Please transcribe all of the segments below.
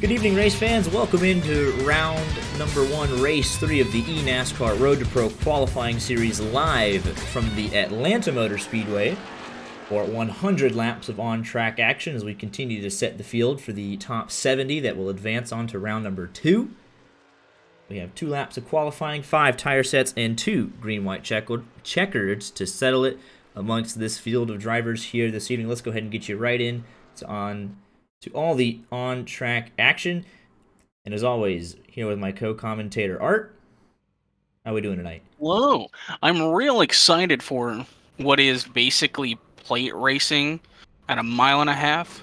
Good evening, race fans. Welcome into round number 1, race 3 of the eNASCAR Road to Pro qualifying series live from the Atlanta Motor Speedway for 100 laps of on-track action as we continue to set the field for the top 70 that will advance on to round number 2. We have 2 laps of qualifying, 5 tire sets, and 2 green-white checkers to settle it amongst this field of drivers here this evening. Let's go ahead and get you right in to all the on-track action. And as always, here with my co-commentator, Art. How are we doing tonight? Whoa, I'm real excited for what is basically plate racing at a mile and a half.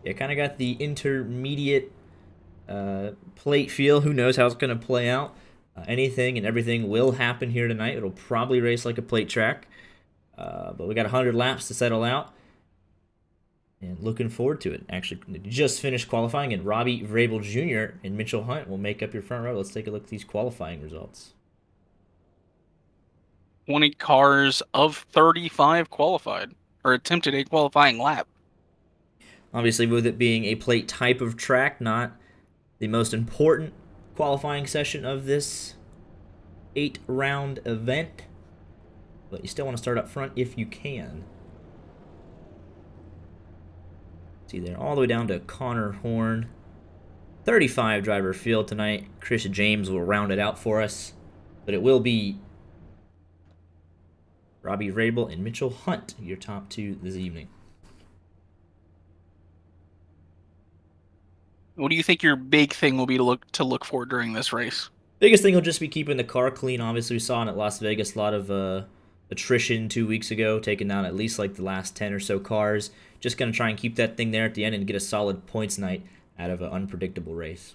Yeah, kind of got the intermediate plate feel. Who knows how it's going to play out. Anything and everything will happen here tonight. It'll probably race like a plate track. But we got 100 laps to settle out. And looking forward to it. Actually, just finished qualifying, and Robbie Vrabel Jr. and Mitchell Hunt will make up your front row. Let's take a look at these qualifying results. 20 cars of 35 qualified, or attempted a qualifying lap. Obviously, with it being a plate type of track, not the most important qualifying session of this 8-round event. But you still want to start up front if you can. See there, all the way down to Connor Horn. 35 driver field tonight. Chris James will round it out for us. But it will be Robbie Vrabel and Mitchell Hunt, your top 2 this evening. What do you think your big thing will be to look for during this race? Biggest thing will just be keeping the car clean. Obviously, we saw in at Las Vegas a lot of attrition 2 weeks ago, taking down at least like the last 10 or so cars. Just going to try and keep that thing there at the end and get a solid points night out of an unpredictable race.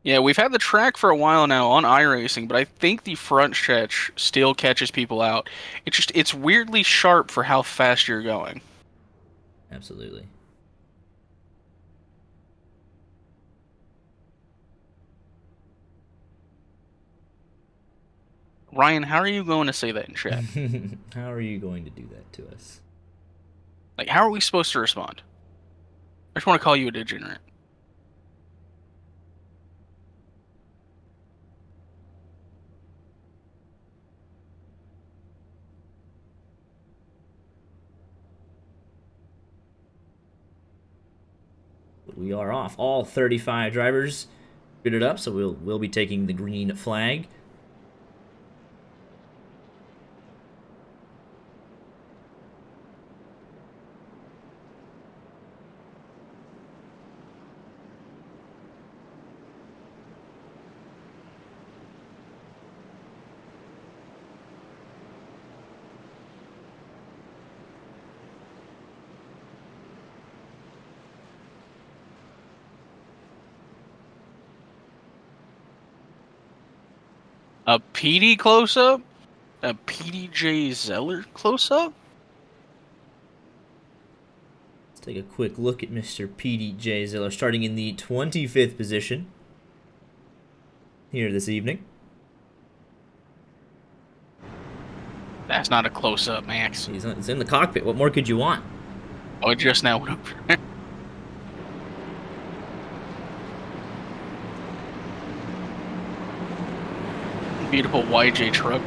Yeah, we've had the track for a while now on iRacing, but I think the front stretch still catches people out. It's weirdly sharp for how fast you're going. Absolutely. Ryan, how are you going to say that in chat? How are you going to do that to us? Like, how are we supposed to respond? I just want to call you a degenerate. We are off. All 35 drivers fitted up, so we'll be taking the green flag. A PD close-up? A PDJ Zeller close-up? Let's take a quick look at Mr. PDJ Zeller, starting in the 25th position here this evening. That's not a close-up, Max. He's in the cockpit. What more could you want? Oh, it just now went over there. Beautiful YJ truck.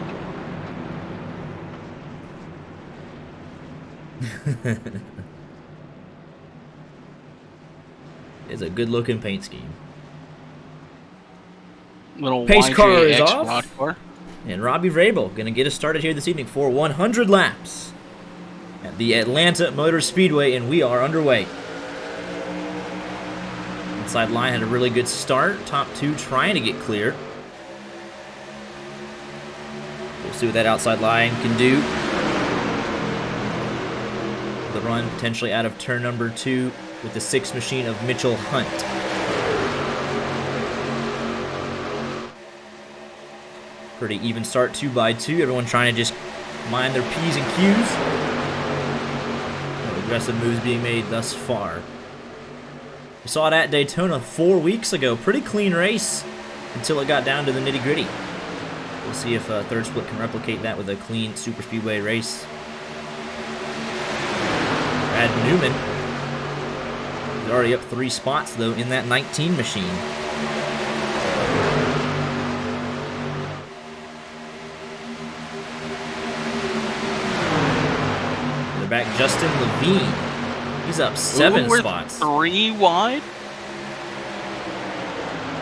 It's a good-looking paint scheme. Little Pace YJ car is X off. rod car. And Robbie Vrabel going to get us started here this evening for 100 laps at the Atlanta Motor Speedway, and we are underway. Inside line had a really good start. Top 2 trying to get clear. We'll see what that outside line can do. The run potentially out of turn number 2 with the 6 machine of Mitchell Hunt. Pretty even start, 2 by 2. Everyone trying to just mind their P's and Q's. No aggressive moves being made thus far. We saw it at Daytona 4 weeks ago. Pretty clean race until it got down to the nitty-gritty. We'll see if Third Split can replicate that with a clean super speedway race. Brad Newman He's already up 3 spots, though, in that 19 machine. They're back Justin Levine. He's up 7 spots. 3 wide.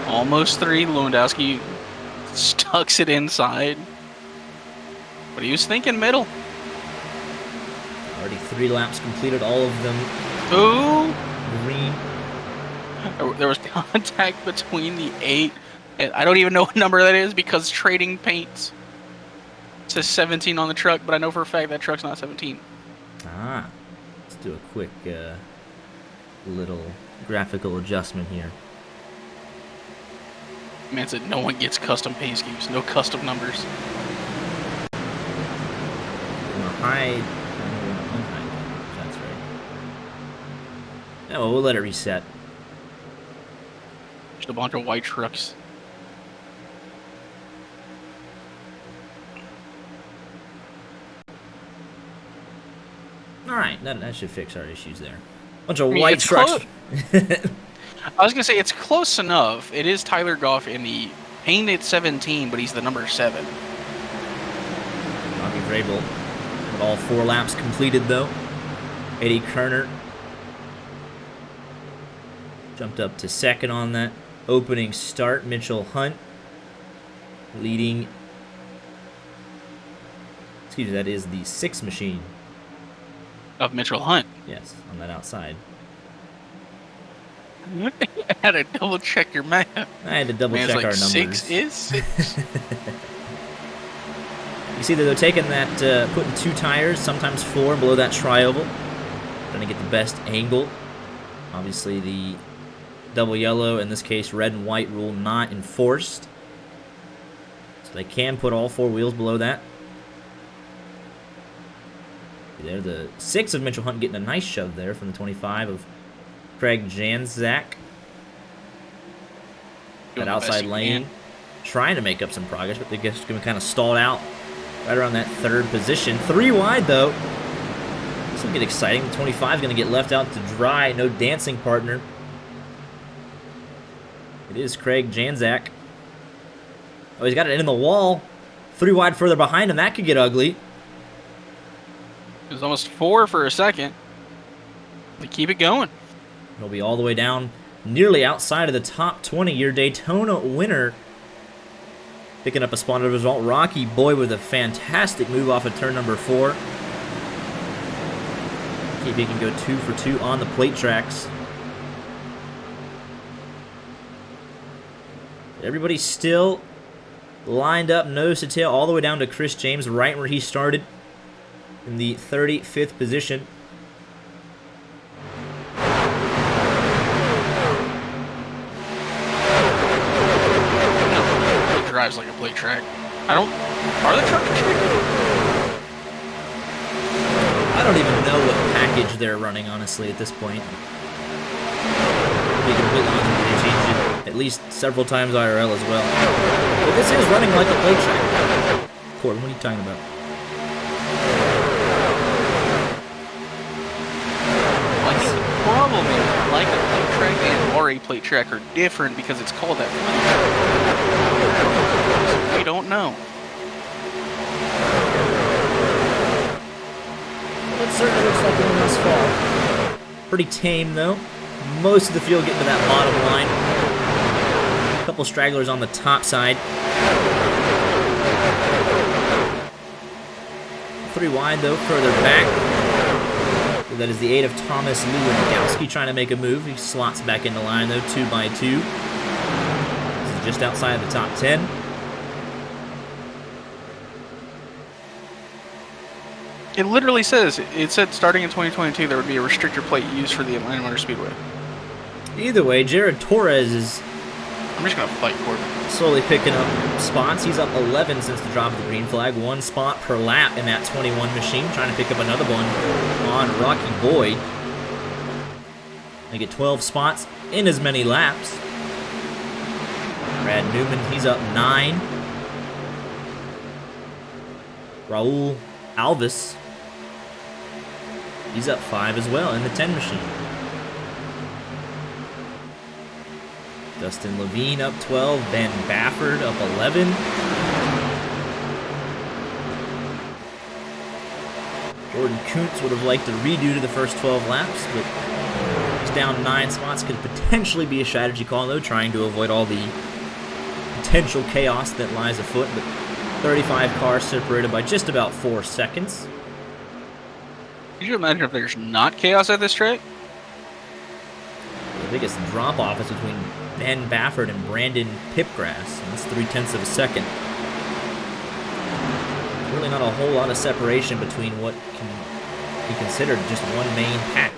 Almost 3. Lewandowski stucks it inside. But he was thinking middle. Already 3 laps completed, all of them. Ooh. Green. There was contact between the 8 and I don't even know what number that is because trading paints. It says 17 on the truck, but I know for a fact that truck's not 17. Ah. Let's do a quick little graphical adjustment here. Man said no one gets custom paint schemes, no custom numbers. Hide. That's right. Yeah, well, we'll let it reset. Just a bunch of white trucks. Alright, that should fix our issues there. Bunch of white trucks. I was going to say, it's close enough. It is Tyler Goff in the painted 17, but he's the number 7. Robbie Vrabel with all 4 laps completed, though. Eddie Kerner jumped up to 2nd on that opening start. Mitchell Hunt leading. Excuse me, that is the 6th machine. Of Mitchell Hunt. Yes, on that outside. I had to double check your math. I had to double check our numbers. 6 is 6. You see that they're taking that, putting 2 tires, sometimes 4 below that tri-oval. Trying to get the best angle. Obviously the double yellow, in this case red and white rule not enforced. So they can put all 4 wheels below that. There, the 6 of Mitchell Hunt getting a nice shove there from the 25 of Craig Janzak. That outside lane, trying to make up some progress, but they just going to kind of stalled out right around that 3rd position. 3 wide, though. This will get exciting. The 25 is going to get left out to dry. No dancing partner. It is Craig Janzak. Oh, he's got it in the wall. 3 wide further behind him. That could get ugly. It was almost 4 for a second. They keep it going. It'll be all the way down, nearly outside of the top 20. Your Daytona winner picking up a spot of the result. Rocky Boy with a fantastic move off of turn number 4. See if he can go 2 for 2 on the plate tracks. Everybody's still lined up nose to tail all the way down to Chris James, right where he started in the 35th position. It drives like a plate track. Are the trucks restricted? I don't even know what package they're running, honestly, at this point. To be completely honest with you, they changed it at least several times IRL as well. But this is running like a plate track. Corbin, what are you talking about? Problem is, like a plate track and or a plate track are different because it's called that. So we don't know. It certainly looks like an asphalt. Pretty tame, though. Most of the field getting to that bottom line. A couple stragglers on the top side. 3 wide, though, further back. That is the 8 of Thomas Lewandowski trying to make a move. He slots back into line, though, 2 by 2. This is just outside of the top 10. It literally says, it said starting in 2022 there would be a restrictor plate used for the Atlanta Motor Speedway. Either way, Jared Torres is I'm just going to fight Corbin. slowly picking up spots. He's up 11 since the drop of the green flag. 1 spot per lap in that 21 machine. Trying to pick up another one on Rocky Boyd. They get 12 spots in as many laps. Brad Newman, he's up 9. Raul Alvis, he's up 5 as well in the 10 machine. Justin Levine up 12. Ben Baffert up 11. Jordan Kuntz would have liked to redo to the first 12 laps, but he's down 9 spots. Could potentially be a strategy call, though, trying to avoid all the potential chaos that lies afoot. But 35 cars separated by just about 4 seconds. Could you imagine if there's not chaos at this track? The biggest drop-off is between Ben Baffert and Brandon Pipgrass, and that's 0.3 of a second. Really not a whole lot of separation between what can be considered just one main pack.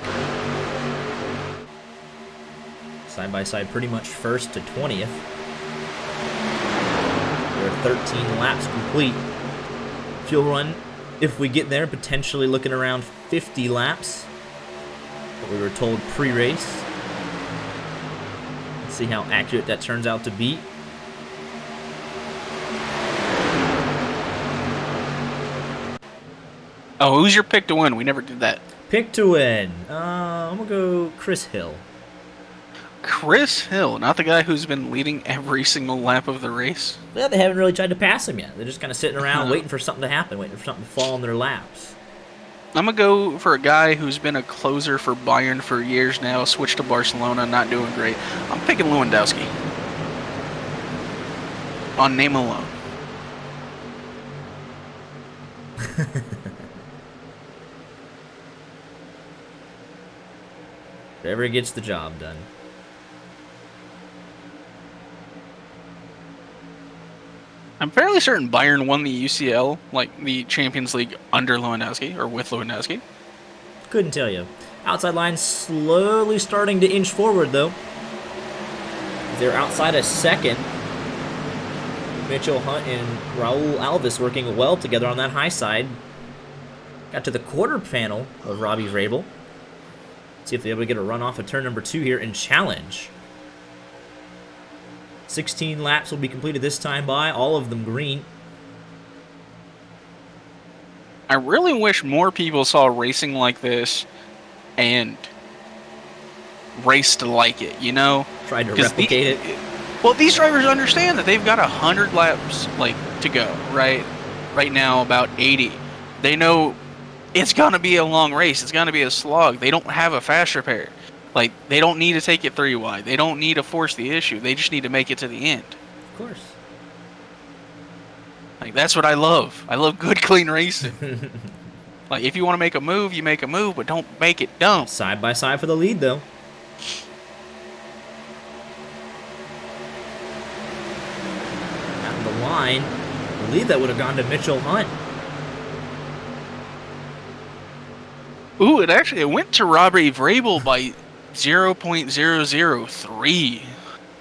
Side by side, pretty much first to 20th. There are 13 laps complete. Fuel run, if we get there, potentially looking around 50 laps. What we were told pre-race. Let's see how accurate that turns out to be. Oh, who's your pick to win? We never did that. Pick to win. I'm going to go Chris Hill. Chris Hill, not the guy who's been leading every single lap of the race. Well, they haven't really tried to pass him yet. They're just kind of sitting around waiting for something to happen, waiting for something to fall in their laps. I'm going to go for a guy who's been a closer for Bayern for years now, switched to Barcelona, not doing great. I'm picking Lewandowski. On name alone. Whoever gets the job done. I'm fairly certain Bayern won the UCL, like the Champions League, under Lewandowski, or with Lewandowski. Couldn't tell you. Outside line slowly starting to inch forward, though. They're outside a second. Mitchell Hunt and Raul Alves working well together on that high side. Got to the quarter panel of Robbie Vrabel. See if they're able to get a run off of turn number 2 here and challenge. 16 laps will be completed this time by, all of them green. I really wish more people saw racing like this and raced like it, you know? Tried to replicate it. Well, these drivers understand that they've got 100 laps to go, right? Right now, about 80. They know it's going to be a long race. It's going to be a slog. They don't have a fast repair. They don't need to take it 3 wide. They don't need to force the issue. They just need to make it to the end. Of course. That's what I love. I love good, clean racing. If you want to make a move, you make a move, but don't make it dumb. Side by side for the lead, though. At the line, I believe that would have gone to Mitchell Hunt. Ooh, it went to Robbie Vrabel by 0.003.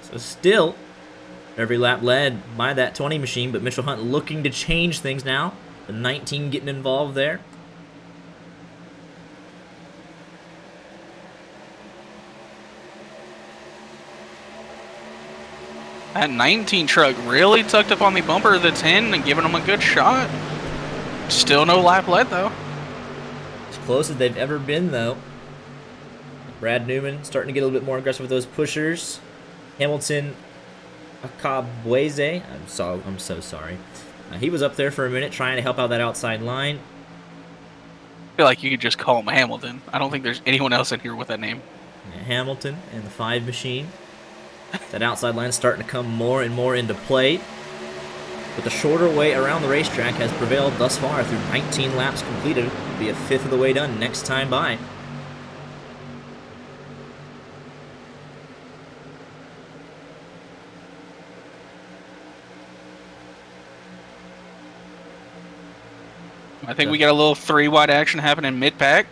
So still, every lap led by that 20 machine, but Mitchell Hunt looking to change things now. The 19 getting involved there. That 19 truck really tucked up on the bumper of the 10 and giving them a good shot. Still no lap led, though. As close as they've ever been, though. Brad Newman starting to get a little bit more aggressive with those pushers. Hamilton Akabweze, I'm so sorry. He was up there for a minute trying to help out that outside line. I feel like you could just call him Hamilton. I don't think there's anyone else in here with that name. Yeah, Hamilton and the 5 machine. That outside line starting to come more and more into play. But the shorter way around the racetrack has prevailed thus far through 19 laps completed. It'll be a fifth of the way done next time by. I think we got a little 3 wide action happening mid-pack.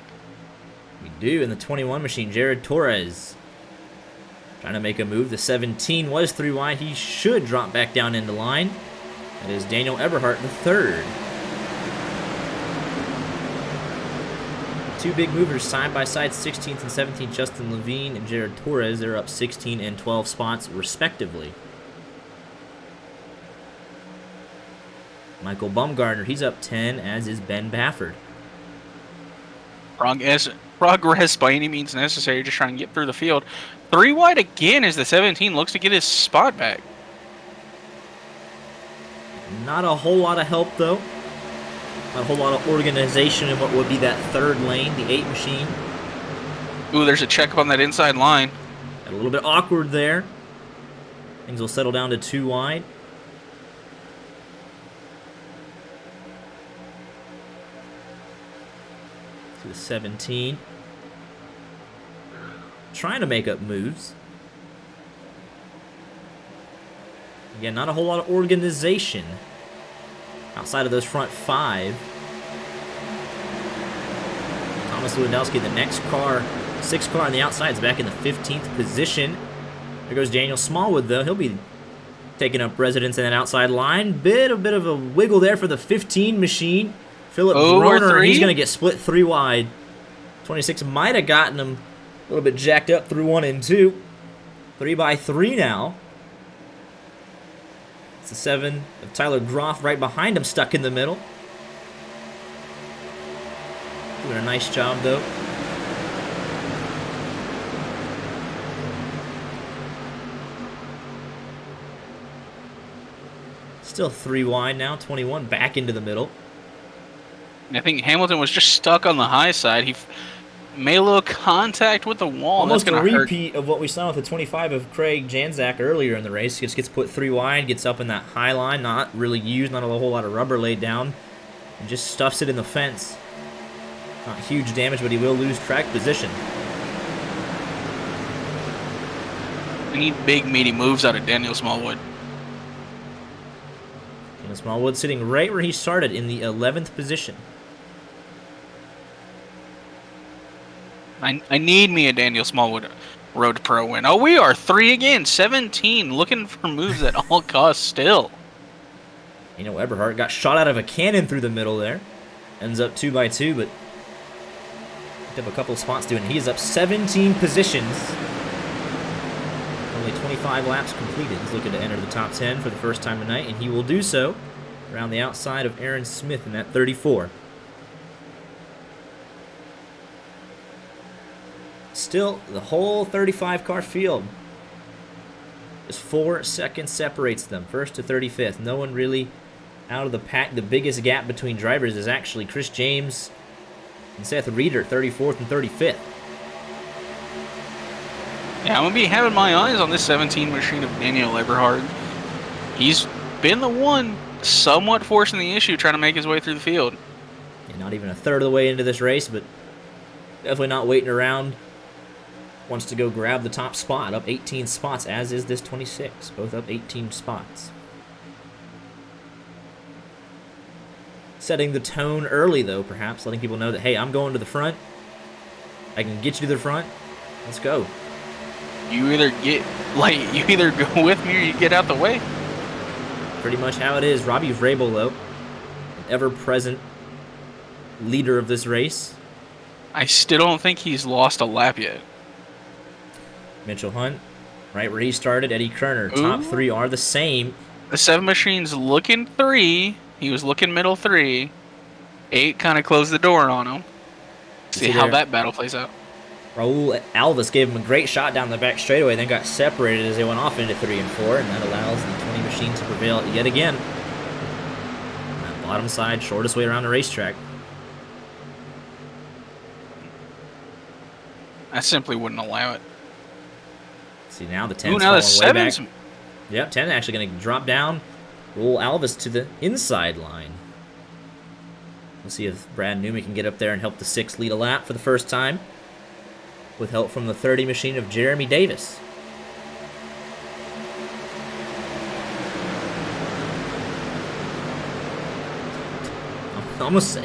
We do in the 21 machine. Jared Torres trying to make a move. The 17 was 3 wide. He should drop back down into line. That is Daniel Eberhardt, the 3rd. 2 big movers side by side, 16th and 17th. Justin Levine and Jared Torres. They're up 16 and 12 spots, respectively. Michael Bumgarner, he's up 10, as is Ben Baffert. Progress by any means necessary, just trying to get through the field. 3 wide again as the 17 looks to get his spot back. Not a whole lot of help, though. Not a whole lot of organization in what would be that third lane, the 8 machine. Ooh, there's a check up on that inside line. Got a little bit awkward there. Things will settle down to 2 wide. To the 17. Trying to make up moves. Again, not a whole lot of organization outside of those front 5. Thomas Lewandowski, the next car, 6th car on the outside, is back in the 15th position. There goes Daniel Smallwood, though. He'll be taking up residence in that outside line. Bit of a wiggle there for the 15 machine. Philip Broner, he's going to get split 3 wide. 26 might have gotten him a little bit jacked up through 1 and 2. 3 by 3 now. It's the 7 of Tyler Groff right behind him, stuck in the middle. Doing a nice job, though. Still 3 wide now, 21 back into the middle. And I think Hamilton was just stuck on the high side. He made a little contact with the wall. Almost a repeat of what we saw with the 25 of Craig Janzak earlier in the race. Just gets put 3 wide, gets up in that high line, not really used, not a whole lot of rubber laid down, and just stuffs it in the fence. Not huge damage, but he will lose track position. We need big, meaty moves out of Daniel Smallwood. Daniel Smallwood sitting right where he started in the 11th position. I need me a Daniel Smallwood Road Pro win. Oh, we are 3 again. 17, looking for moves at all costs still. You know, Eberhardt got shot out of a cannon through the middle there. Ends up 2 by 2, but picked up a couple of spots doing. He is up 17 positions. Only 25 laps completed. He's looking to enter the top 10 for the first time tonight, and he will do so around the outside of Aaron Smith in that 34. Still, the whole 35-car field, just 4 seconds separates them, 1st to 35th. No one really out of the pack. The biggest gap between drivers is actually Chris James and Seth Reeder, 34th and 35th. Yeah, I'm going to be having my eyes on this 17 machine of Daniel Eberhard. He's been the one somewhat forcing the issue, trying to make his way through the field. Yeah, not even a third of the way into this race, but definitely not waiting around. Wants to go grab the top spot, up 18 spots, as is this 26. Both up 18 spots. Setting the tone early, though, perhaps. Letting people know that, hey, I'm going to the front. I can get you to the front. Let's go. You either go with me or you get out the way. Pretty much how it is. Robbie Vrabel, though, an ever-present leader of this race. I still don't think he's lost a lap yet. Mitchell Hunt, right where he started. Eddie Kerner, top 3 are the same. The 7 machine's looking 3. He was looking middle 3. 8 kind of closed the door on him. See how that battle plays out. Raul Alves gave him a great shot down the back straightaway, then got separated as they went off into 3 and 4, and that allows the 20 machine to prevail yet again. On that bottom side, shortest way around the racetrack. I simply wouldn't allow it. See, now the 10's falling way back. Yep, 10 actually going to drop down. Roll Alvis to the inside line. We'll see if Brad Newman can get up there and help the 6 lead a lap for the first time, with help from the 30 machine of Jeremy Davis. Almost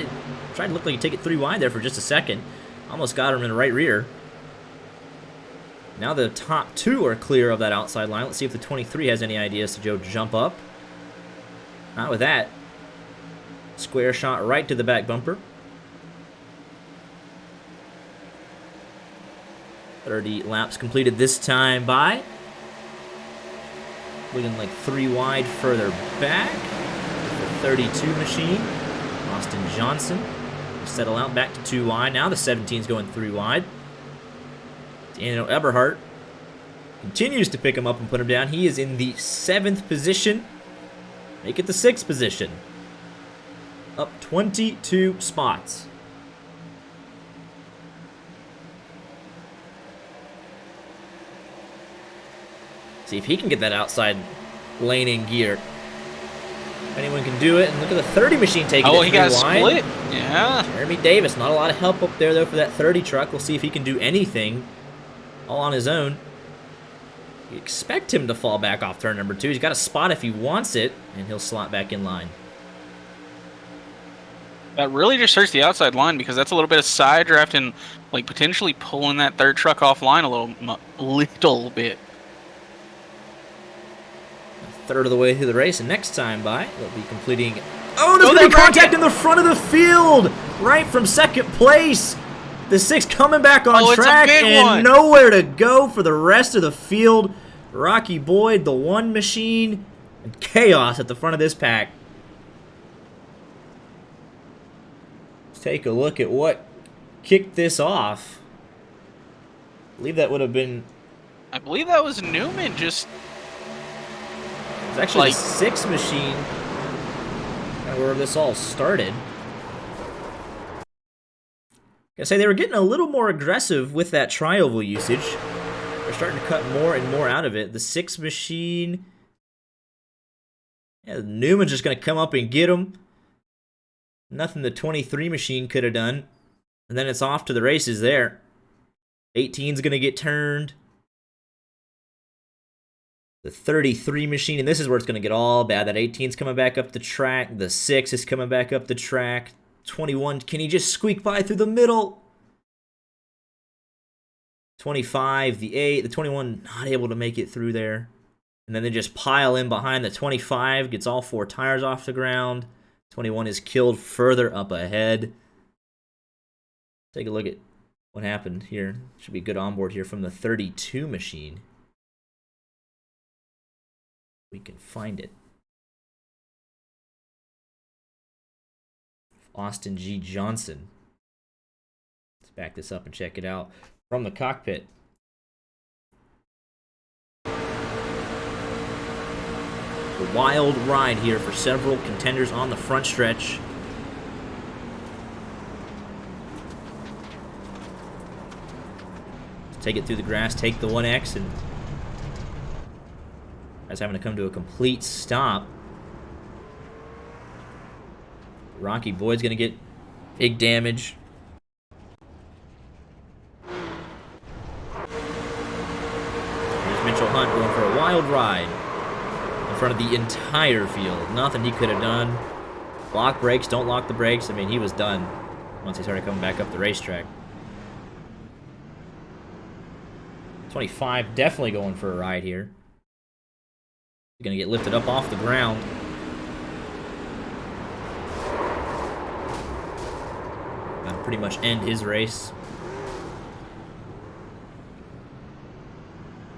tried to look like he take it 3 wide there for just a second. Almost got him in the right rear. Now the top 2 are clear of that outside line. Let's see if the 23 has any ideas to go jump up. Not with that. Square shot right to the back bumper. 30 laps completed this time by. Looking like 3 wide further back. The 32 machine. Austin Johnson will settle out back to 2 wide. Now the 17's going 3 wide. Daniel Eberhardt continues to pick him up and put him down. He is in the 7th position. Make it the 6th position. Up 22 spots. See if he can get that outside lane in gear. If anyone can do it, and look at the 30 machine taking it. Oh, he got wide. split. Yeah. Jeremy Davis, not a lot of help up there, though, for that 30 truck. We'll see if he can do anything all on his own. You expect him to fall back off turn number 2. He's got a spot if he wants it, and he'll slot back in line. That really just hurts the outside line because that's a little bit of side draft and like potentially pulling that third truck offline a little bit. A third of the way through the race, and next time by, they'll be completing... Oh, there's going to be contact in the front of the field! Right from second place! The 6 coming back on track and nowhere to go for the rest of the field. Rocky Boyd, the 1 machine, and chaos at the front of this pack. Let's take a look at what kicked this off. I believe that would have been... I believe that was Newman just... It was actually the 6 machine where this all started. I say they were getting a little more aggressive with that tri-oval usage. They're starting to cut more and more out of it. The 6 machine... Yeah, Newman's just going to come up and get him. Nothing the 23 machine could have done. And then it's off to the races there. 18's going to get turned. The 33 machine, and this is where it's going to get all bad. That 18's coming back up the track. The 6 is coming back up the track. 21, can he just squeak by through the middle? 25, the 8, the 21 not able to make it through there. And then they just pile in behind the 25, gets all 4 tires off the ground. 21 is killed further up ahead. Take a look at what happened here. Should be a good onboard here from the 32 machine. We can find it. Austin G. Johnson. Let's back this up and check it out from the cockpit. A wild ride here for several contenders on the front stretch. Let's take it through the grass, take the 1X, and that's having to come to a complete stop. Rocky Boyd's going to get big damage. Here's Mitchell Hunt going for a wild ride in front of the entire field. Nothing he could have done. Lock brakes, don't lock the brakes. I mean, he was done once he started coming back up the racetrack. 25 definitely going for a ride here. He's going to get lifted up off the ground. That'll pretty much end his race.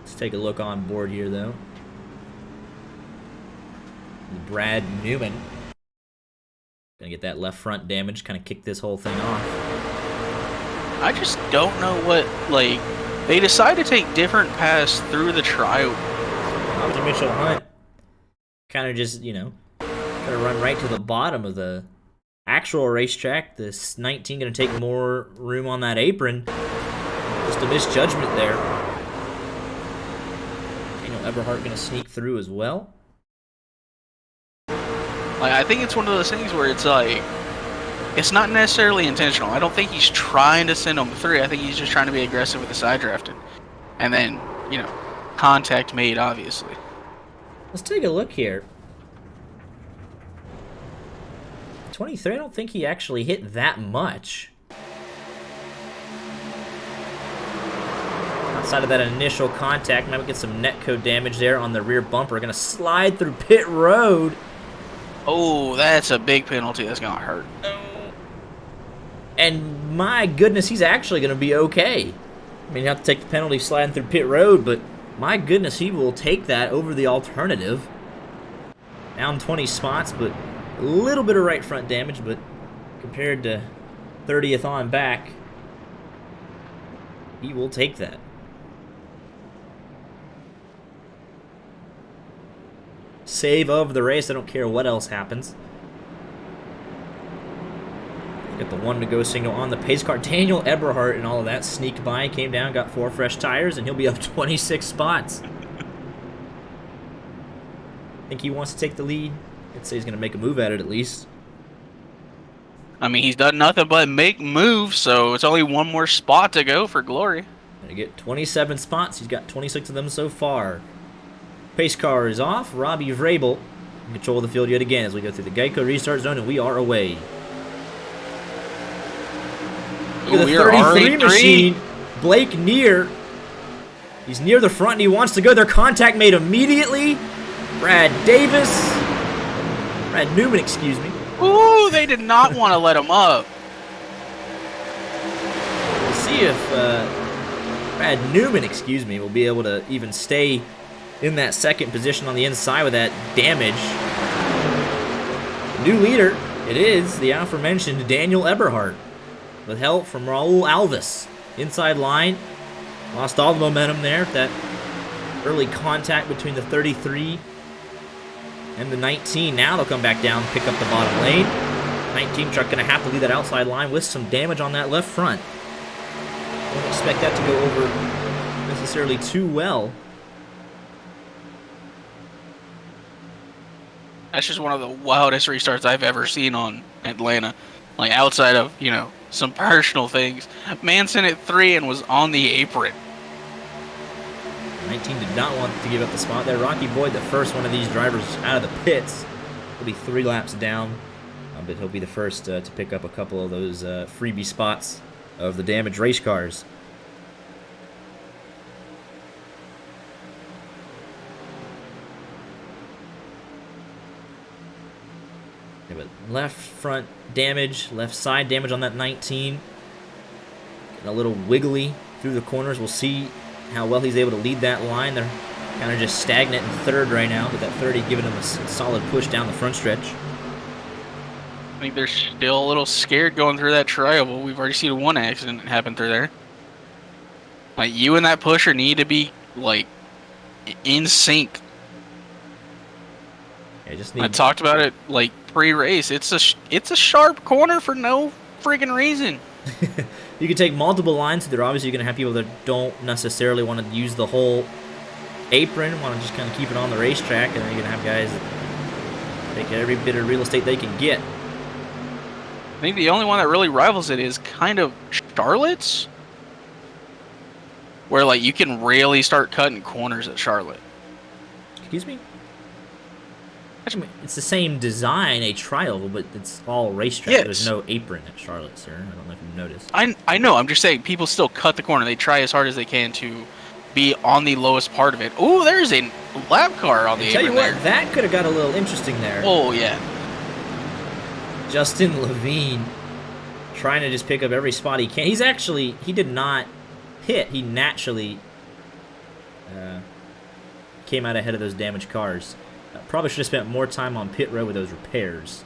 Let's take a look on board here, though. Brad Newman. Gonna get that left front damage, kind of kick this whole thing off. I just don't know what, like, they decide to take different paths through the trial. Obviously, Mitchell Hunt kind of just, you know, gonna run right to the bottom of the actual racetrack. This 19 going to take more room on that apron. Just a misjudgment there. Daniel Eberhardt going to sneak through as well. Like, I think it's one of those things where it's like, it's not necessarily intentional. I don't think he's trying to send them through. I think he's just trying to be aggressive with the side drafting. And then, you know, contact made, obviously. Let's take a look here. 23, I don't think he actually hit that much. Outside of that initial contact, might get some netcode damage there on the rear bumper. Going to slide through pit road. Oh, that's a big penalty. That's going to hurt. And my goodness, he's actually going to be okay. I mean, you have to take the penalty sliding through pit road, but my goodness, he will take that over the alternative. Down 20 spots, but a little bit of right front damage, but compared to 30th on back, he will take that. save of the race. I don't care what else happens. Get the 1 to go signal on the pace car. Daniel Eberhardt and all of that sneaked by, came down, got 4 fresh tires, and he'll be up 26 spots. Think he wants to take the lead? I'd say he's going to make a move at it at least. I mean, he's done nothing but make moves, so it's only 1 more spot to go for glory. Gonna get 27 spots. He's got 26 of them so far. Pace car is off. Robbie Vrabel in control of the field yet again as we go through the Geico restart zone, and we are away. Look at the 33 machine. Blake Neer. He's near the front and he wants to go. Their contact made immediately. Brad Newman, excuse me. Ooh, they did not want to let him up. We'll see if Brad Newman, excuse me, will be able to even stay in that second position on the inside with that damage. New leader, it is the aforementioned Daniel Eberhardt, with help from Raul Alves. Inside line, lost all the momentum there. That early contact between the 33 and the 19. Now they'll come back down, pick up the bottom lane. 19 truck going to have to lead that outside line with some damage on that left front. Don't expect that to go over necessarily too well. That's just one of the wildest restarts I've ever seen on Atlanta. Like, outside of, you know, some personal things. Manson at 3 and was on the apron. 19 did not want to give up the spot there. Rocky Boyd, the first one of these drivers out of the pits. He'll be 3 laps down, but he'll be the first to pick up a couple of those freebie spots of the damaged race cars. Yeah, but left front damage, left side damage on that 19. Getting a little wiggly through the corners. We'll see how well he's able to lead that line. They're kind of just stagnant in third right now, but that 30 giving him a solid push down the front stretch. I think they're still a little scared going through that tri-oval. We've already seen 1 accident happen through there. Like, you and that pusher need to be, like, in sync. Yeah, I talked about it, like, pre-race. It's a sharp corner for no friggin' reason. You can take multiple lines, so they're obviously going to have people that don't necessarily want to use the whole apron, want to just kind of keep it on the racetrack, and then you're going to have guys that take every bit of real estate they can get. I think the only one that really rivals it is kind of Charlotte's, where, like, you can really start cutting corners at Charlotte. Excuse me? Actually, it's the same design, a tri-oval, but it's all racetrack. Yes. There's no apron at Charlotte, sir. I don't know if you've noticed. I know. I'm just saying people still cut the corner. They try as hard as they can to be on the lowest part of it. Oh, there's a lap car on the apron. Tell you what, that could have got a little interesting there. Oh, yeah. Justin Levine trying to just pick up every spot he can. He did not hit. He naturally came out ahead of those damaged cars. Probably should have spent more time on pit road with those repairs.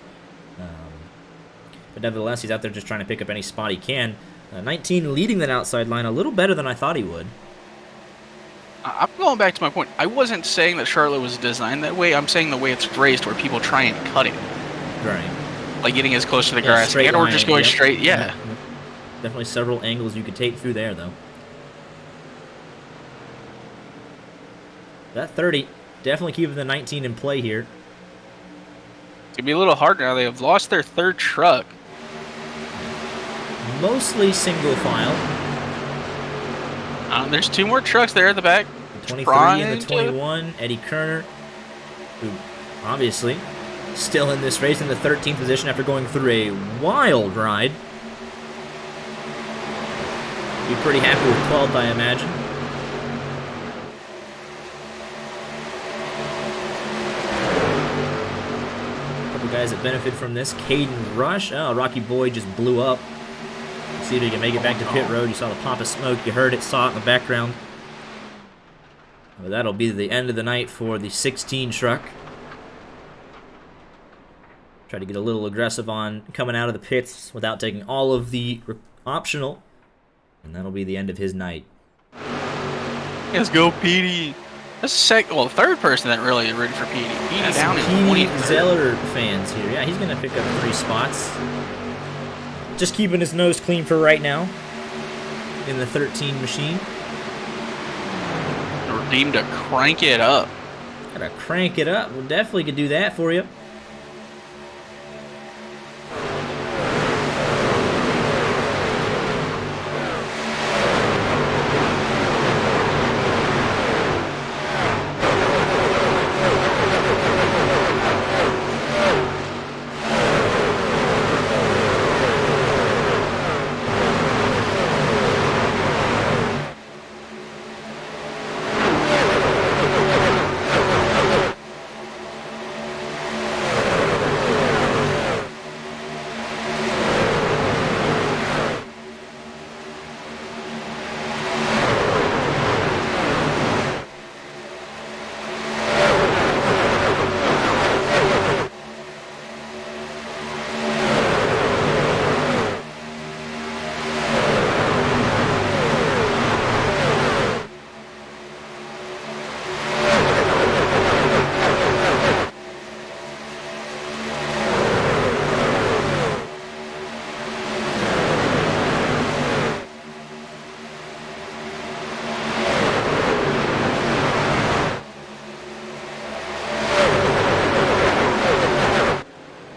But nevertheless, he's out there just trying to pick up any spot he can. 19 leading that outside line a little better than I thought he would. I'm going back to my point. I wasn't saying that Charlotte was designed that way. I'm saying the way it's raced where people try and cut it. Right. Like getting as close to the grass and or just going straight. Yeah. Definitely several angles you could take through there, though. That 30, definitely keeping the 19 in play here. It's going to be a little hard now. They have lost their 3rd truck. Mostly single file. There's 2 more trucks there at the back. The 23 and the 21, Eddie Kerner, who obviously still in this race in the 13th position after going through a wild ride. Be pretty happy with 12th, I imagine. Couple guys that benefit from this. Caden Rush. Oh, Rocky Boyd just blew up. See if he can make it back to pit road. You saw the pop of smoke. You heard it, saw it in the background. Well, that'll be the end of the night for the 16 truck. Try to get a little aggressive on coming out of the pits without taking all of the optional. And that'll be the end of his night. Let's go, Petey. Well, third person that really rooted for Petey. Petey down in Petey 23rd. Zeller fans here. Yeah, he's going to pick up 3 spots. Just keeping his nose clean for right now in the 13 machine. Redeem to crank it up. Gotta crank it up. We'll definitely could do that for you.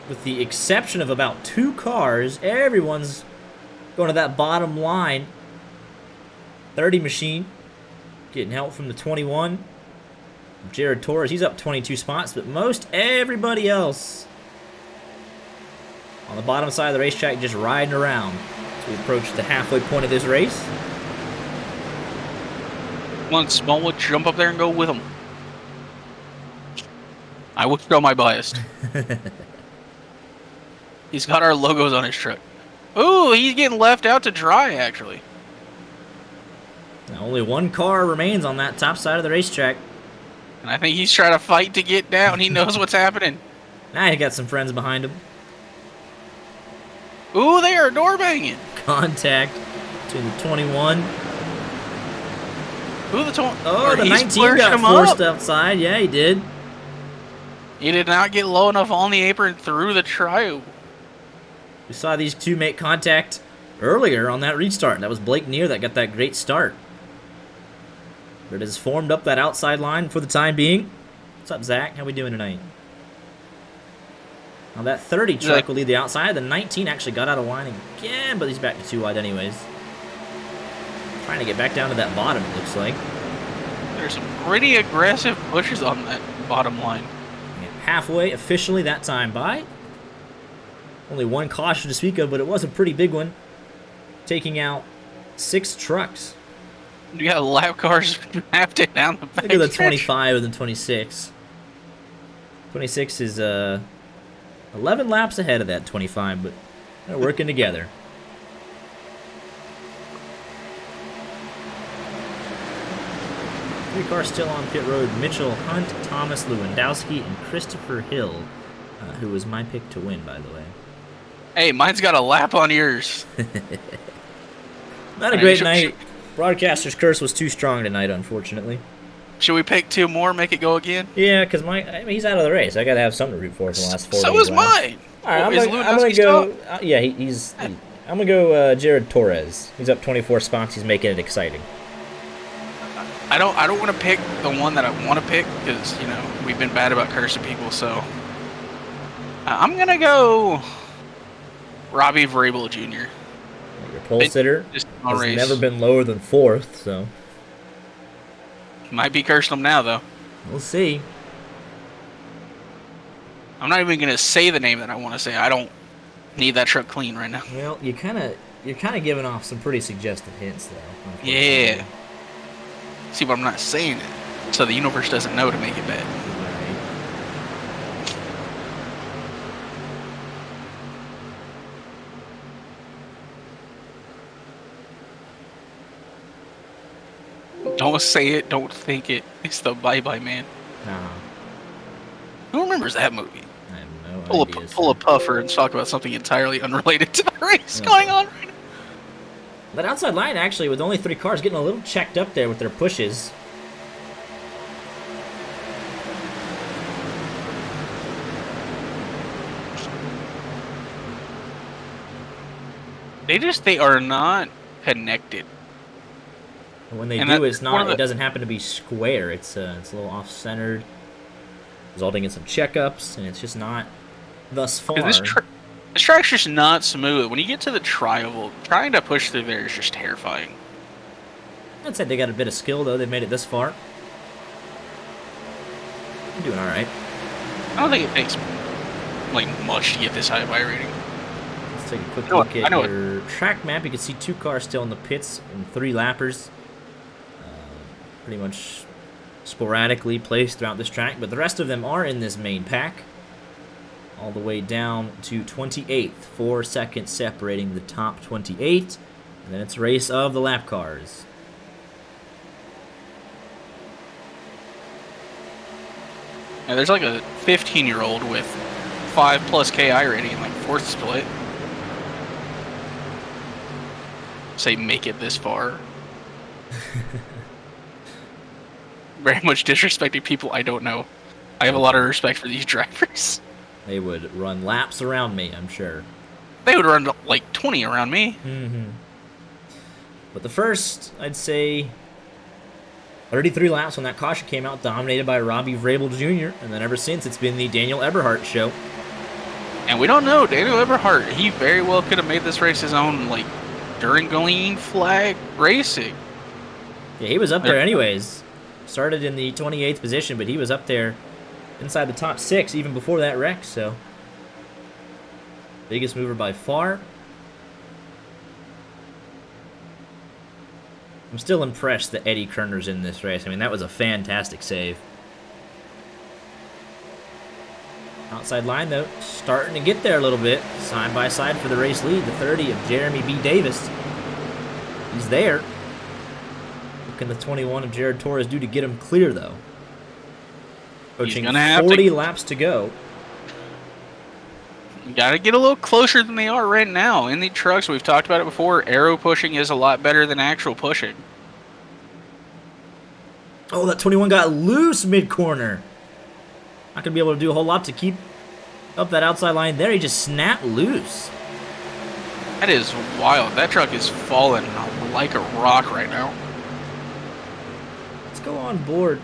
With the exception of about 2 cars, everyone's going to that bottom line. 30 machine, getting help from the 21. Jared Torres, he's up 22 spots, but most everybody else on the bottom side of the racetrack just riding around as we approach the halfway point of this race. One Smallwood jump up there and go with him. I will show my bias. He's got our logos on his truck. Ooh, he's getting left out to dry, actually. Now, only 1 car remains on that top side of the racetrack. And I think he's trying to fight to get down. He knows what's happening. Now he got some friends behind him. Ooh, they are door banging. Contact between the 21. Ooh, the 20. Oh, the 19 got forced outside. Yeah, he did. He did not get low enough on the apron through the trio. We saw these 2 make contact earlier on that restart. That was Blake Neer that got that great start. But it has formed up that outside line for the time being. What's up, Zach? How we doing tonight? Now that 30 truck will lead the outside. The 19 actually got out of line again, but he's back to 2 wide anyways. Trying to get back down to that bottom, it looks like. There's some pretty aggressive pushes on that bottom line. Halfway officially that time by. Only 1 caution to speak of, but it was a pretty big one. Taking out 6 trucks. You got lap cars mapped it down the back. Look at the 25 and the 26. 26 is 11 laps ahead of that 25, but they're working together. Three cars still on pit road. Mitchell Hunt, Thomas Lewandowski, and Christopher Hill, who was my pick to win, by the way. Hey, mine's got a lap on yours. Not a great night. Broadcaster's curse was too strong tonight, unfortunately. Should we pick 2 more, make it go again? Yeah, because he's out of the race. I got to have something to root for the last 4 days. So is mine. All right, I'm gonna go. Yeah, I'm gonna go Jared Torres. He's up 24 spots. He's making it exciting. I don't want to pick the one that I want to pick because we've been bad about cursing people. So I'm gonna go Robbie Vrabel Jr. Your pole sitter has never been lower than 4th, so might be cursing him now though. We'll see. I'm not even gonna say the name that I want to say. I don't need that truck clean right now. Well, you're kind of giving off some pretty suggestive hints, though. Yeah. See, but I'm not saying it, so the universe doesn't know to make it bad. Right. Don't say it. Don't think it. It's the Bye Bye Man. Nah. Who remembers that movie? I have no idea. Pull a puffer and talk about something entirely unrelated to the race going on right now. That outside line, actually, with only 3 cars, getting a little checked up there with their pushes. They are not connected. And when they And do, that's it's not. one of It the doesn't happen to be square. It's a little off-centered, resulting in some checkups, and it's just not thus far. because this track's just not smooth. When you get to the tri-oval, trying to push through there is just terrifying. I'd say they got a bit of skill though. They've made it this far. I'm doing all right. I don't think it takes like much to get this high buy rating. Let's take a quick look at your track map. You can see 2 cars still in the pits and 3 lappers. Pretty much sporadically placed throughout this track, but the rest of them are in this main pack. All the way down to 28th, 4 seconds separating the top 28. And then it's race of the lap cars. Yeah, there's like a 15-year-old with 5+ KI rating in like 4th split. Say make it this far. Very much disrespecting people I don't know. I have a lot of respect for these drivers. They would run laps around me, I'm sure. They would run like 20 around me. But the first, I'd say, 33 laps when that caution came out, dominated by Robbie Vrabel Jr., and then ever since, it's been the Daniel Eberhardt show. And we don't know, Daniel Eberhardt, he very well could have made this race his own, like, during green flag racing. Yeah, he was up there anyways. Started in the 28th position, but he was up there inside the top 6 even before that wreck, so biggest mover by far. I'm still impressed that Eddie Kerner's in this race. I mean, that was a fantastic save. Outside line, though, starting to get there a little bit. Side by side for the race lead, the 30 of Jeremy B. Davis. He's there. What can the 21 of Jared Torres do to get him clear, though? Approaching 40 laps to go. You gotta get a little closer than they are right now. In the trucks, we've talked about it before, aero pushing is a lot better than actual pushing. Oh, that 21 got loose mid-corner. Not going to be able to do a whole lot to keep up that outside line there. He just snapped loose. That is wild. That truck is falling like a rock right now. Let's go on board.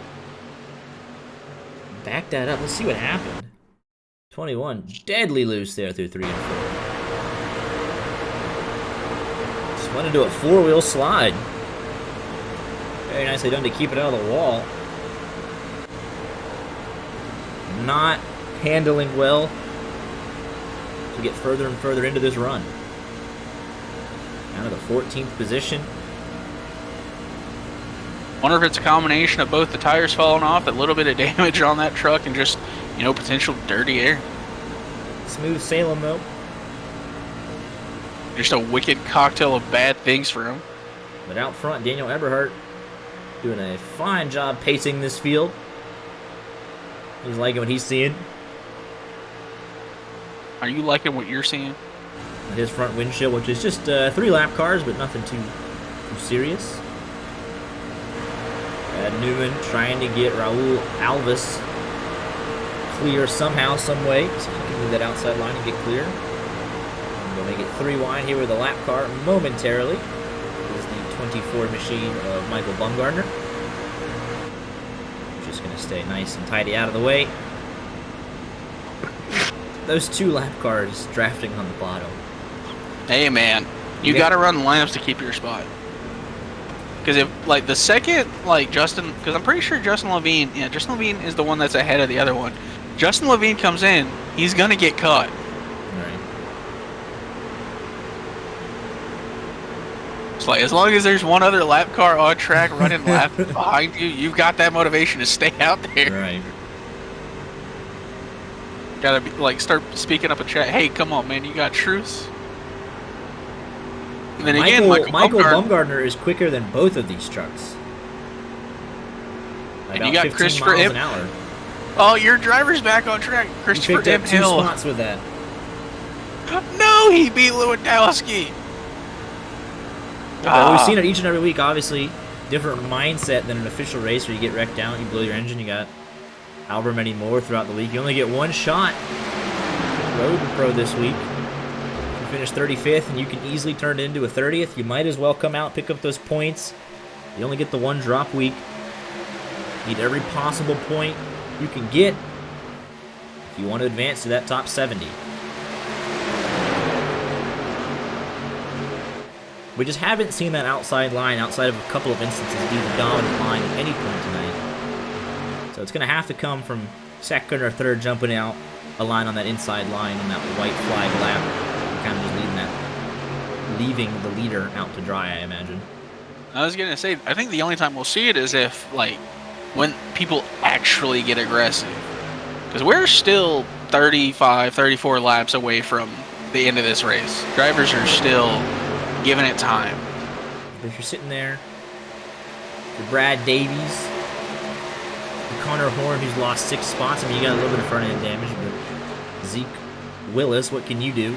Back that up. Let's see what happened. 21 deadly loose there through 3 and 4. Just went into a 4-wheel slide. Very nicely done to keep it out of the wall. Not handling well to get further and further into this run. Down to the 14th position. Wonder if it's a combination of both the tires falling off, a little bit of damage on that truck, and just, you know, potential dirty air. Smooth Salem, though. Just a wicked cocktail of bad things for him. But out front, Daniel Eberhardt doing a fine job pacing this field. He's liking what he's seeing. Are you liking what you're seeing? His front windshield, which is just 3 lap cars, but nothing too serious. Brad Newman trying to get Raul Alves clear somehow, some way, so he can move that outside line and get clear. And we'll make it 3 wide here with a lap car momentarily. This is the 24 machine of Michael Bumgardner. Just going to stay nice and tidy out of the way. Those 2 lap cars drafting on the bottom. Hey, man. You got to run laps to keep your spot. Because if, like, the second, like, Justin... Because I'm pretty sure Justin Levine... Yeah, Justin Levine is the one that's ahead of the other one. Justin Levine comes in, he's going to get caught. Right. It's like, as long as there's one other lap car on track running laps behind you, you've got that motivation to stay out there. Right. Gotta be, like, start speaking up a chat. Hey, come on, man, you got truce? And then again, Michael Bumgardner is quicker than both of these trucks. And you got Christopher M. Oh, your driver's back on track. Christopher M. Hill. 2 spots with that. No, he beat Lewandowski. We've seen it each and every week. Obviously, different mindset than an official race where you get wrecked out, you blow your engine. You got however many more throughout the week. You only get 1 shot. Road to Pro this week. finish 35th and you can easily turn it into a 30th, you might as well come out, pick up those points. You only get the one drop week. Need every possible point you can get if you want to advance to that top 70. We just haven't seen that outside line, outside of a couple of instances, be the dominant line at any point tonight. So it's going to have to come from second or third jumping out a line on that inside line on that white flag lap. Kind of just leaving the leader out to dry, I imagine. I was going to say, I think the only time we'll see it is if, like, when people actually get aggressive. Because we're still 35, 34 laps away from the end of this race. Drivers are still giving it time. If you're sitting there, for Brad Davies, for Connor Horn, who's lost 6 spots, I mean, you got a little bit of front-end damage, but Zeke Willis, what can you do?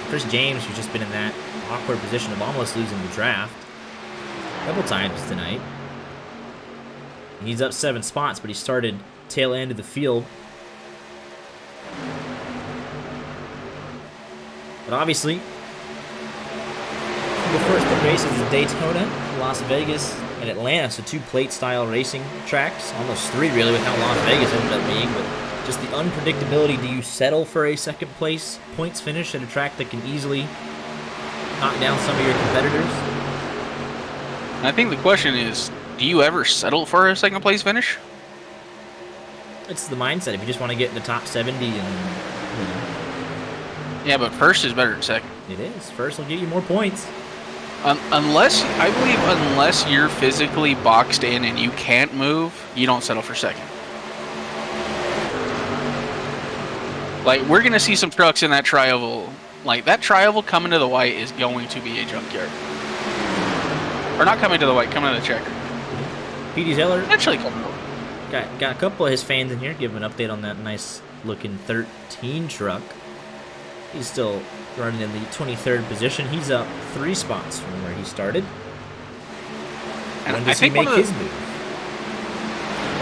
Chris James, who's just been in that awkward position of almost losing the draft a couple times tonight. He's up 7 spots, but he started tail end of the field. But obviously, the first 2 races is Daytona, Las Vegas, and Atlanta, so 2 plate-style racing tracks. Almost 3, really, with how Las Vegas ended up being, but just the unpredictability. Do you settle for a second-place points finish at a track that can easily knock down some of your competitors? I think the question is, do you ever settle for a second-place finish? It's the mindset. If you just want to get in the top 70 and, you know. Yeah, but first is better than second. It is. First will get you more points. Unless you're physically boxed in and you can't move, you don't settle for second. Like, we're going to see some trucks in that tri-oval. Like, that tri-oval coming to the white is going to be a junkyard. Or not coming to the white, coming to the checker. Petey Zeller Actually coming over. Got a couple of his fans in here. Give him an update on that nice-looking 13 truck. He's still running in the 23rd position. He's up 3 spots from where he started. And when does he make his move?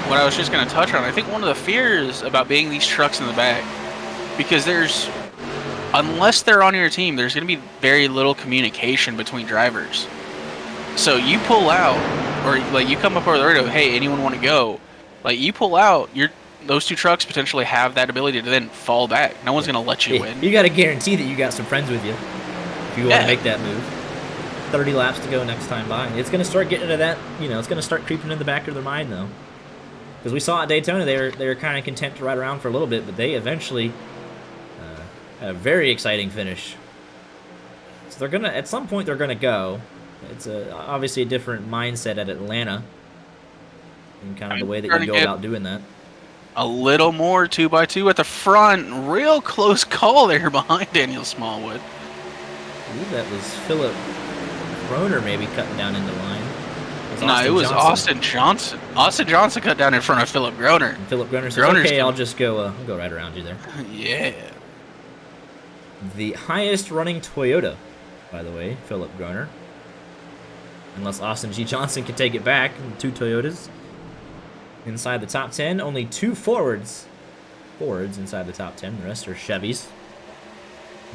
What I was just going to touch on, I think one of the fears about being these trucks in the back, because unless they're on your team, there's going to be very little communication between drivers. So you pull out, or like you come up over the radio, hey, anyone want to go? Like you pull out, those 2 trucks potentially have that ability to then fall back. No one's going to let you win. You got to guarantee that you got some friends with you if you want to make that move. 30 laps to go next time by. It's going to start getting into that, it's going to start creeping in the back of their mind, though. Because we saw at Daytona, they were kind of content to ride around for a little bit, but they eventually had a very exciting finish. So they're going to, at some point, they're going to go. It's obviously a different mindset at Atlanta and kind of the way that you go about doing that. A little more 2x2 at the front. Real close call there behind Daniel Smallwood. I believe that was Philip Groner maybe cutting down into line. It was Austin Johnson. Austin Johnson cut down in front of Philip Groner. And Philip Groner says, okay, I'll just go right around you there. Yeah. The highest running Toyota, by the way, Philip Groner. Unless Austin G. Johnson can take it back. 2 Toyotas inside the top 10. Only 2 Fords inside the top 10. The rest are Chevys.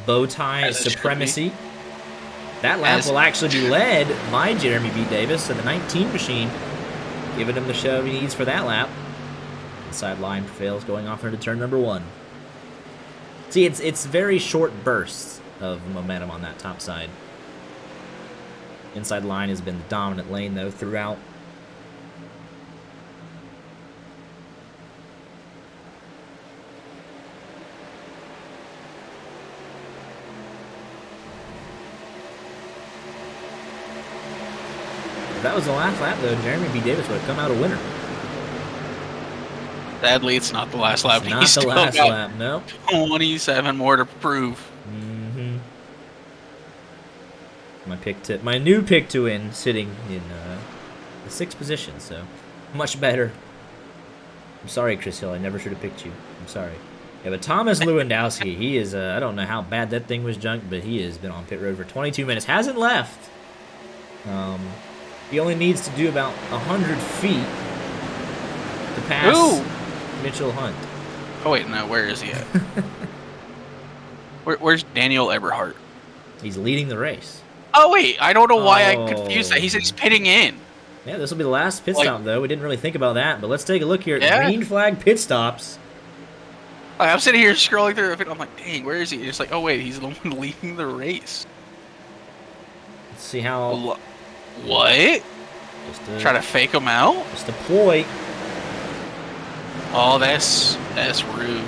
Bow tie supremacy. That lap will actually be led by Jeremy B. Davis, so the 19 machine giving him the show he needs for that lap. Inside line prevails, going off into turn number 1. See, it's very short bursts of momentum on that top side. Inside line has been the dominant lane, though, throughout. If that was the last lap, though, Jeremy B. Davis would have come out a winner. Sadly, it's not the last lap. Not the last lap, no. 27 more to prove. My new pick to win, sitting in the 6th position, so much better. I'm sorry, Chris Hill. I never should have picked you. I'm sorry. Yeah, but Thomas Lewandowski, he is, I don't know how bad that thing was junked, but he has been on pit road for 22 minutes. Hasn't left. He only needs to do about 100 feet to pass Mitchell Hunt. Oh, wait, no, where is he at? Where's Daniel Eberhardt? He's leading the race. Oh, wait. I don't know why I confused that. Oh. He said he's pitting in. Yeah, this will be the last pit Like- stop, though. We didn't really think about that, but let's take a look here at Yeah. green flag pit stops. I'm sitting here scrolling through the I'm like, dang, where is he? It's like, oh, wait, he's the one leading the race. Let's see how... What? Try to fake him out? Just a ploy. Oh, that's rude.